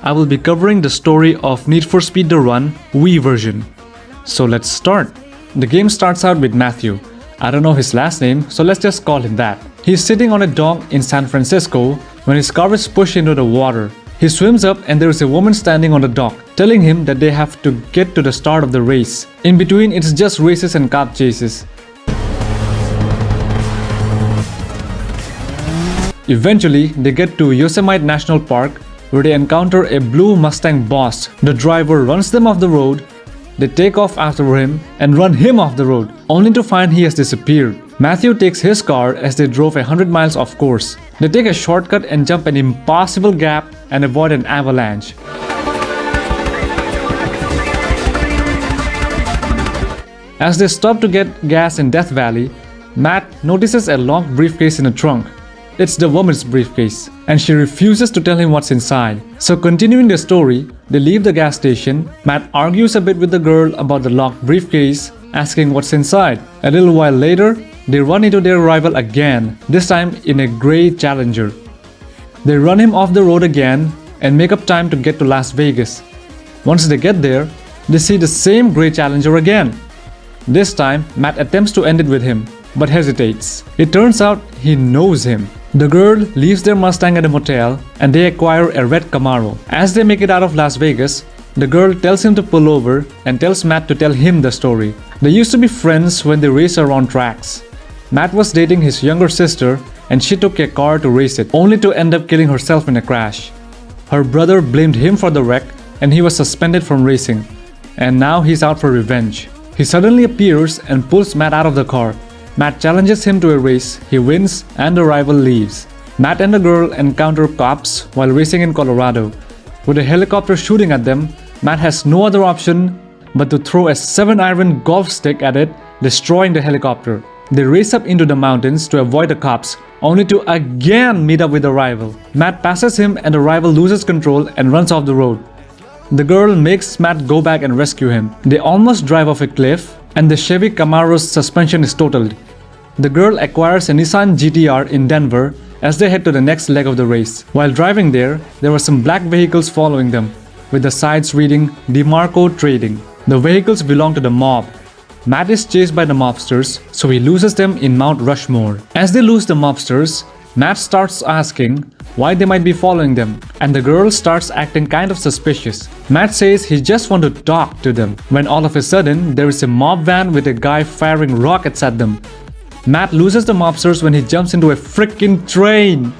I will be covering the story of Need for Speed The Run Wii version. So let's start. The game starts out with Matthew. I don't know his last name, so let's just call him that. He's sitting on a dock in San Francisco when his car is pushed into the water. He swims up and there is a woman standing on the dock, telling him that they have to get to the start of the race. In between, it's just races and cop chases. Eventually, they get to Yosemite National Park where they encounter a blue Mustang boss. The driver runs them off the road. They take off after him and run him off the road, only to find he has disappeared. Matthew takes his car as they drove 100 miles off course. They take a shortcut and jump an impossible gap and avoid an avalanche. As they stop to get gas in Death Valley, Matt notices a locked briefcase in the trunk. It's the woman's briefcase, and she refuses to tell him what's inside. So continuing the story, they leave the gas station. Matt argues a bit with the girl about the locked briefcase, asking what's inside. A little while later, they run into their rival again, this time in a gray Challenger. They run him off the road again and make up time to get to Las Vegas. Once they get there, they see the same gray Challenger again. This time, Matt attempts to end it with him, but hesitates. It turns out he knows him. The girl leaves their Mustang at a motel and they acquire a red Camaro. As they make it out of Las Vegas, the girl tells him to pull over and tells Matt to tell him the story. They used to be friends when they race around tracks. Matt was dating his younger sister and she took a car to race it, only to end up killing herself in a crash. Her brother blamed him for the wreck and he was suspended from racing. And now he's out for revenge. He suddenly appears and pulls Matt out of the car. Matt challenges him to a race, he wins, and the rival leaves. Matt and the girl encounter cops while racing in Colorado. With a helicopter shooting at them, Matt has no other option but to throw a 7-iron golf stick at it, destroying the helicopter. They race up into the mountains to avoid the cops, only to again meet up with the rival. Matt passes him and the rival loses control and runs off the road. The girl makes Matt go back and rescue him. They almost drive off a cliff, and the Chevy Camaro's suspension is totaled. The girl acquires a Nissan GTR in Denver as they head to the next leg of the race. While driving there were some black vehicles following them, with the sides reading DeMarco Trading. The vehicles belong to the mob. Matt is chased by the mobsters, so he loses them in Mount Rushmore. As they lose the mobsters, Matt starts asking why they might be following them, and the girl starts acting kind of suspicious. Matt says he just wants to talk to them, when all of a sudden there is a mob van with a guy firing rockets at them. Matt loses the mobsters when he jumps into a freaking train.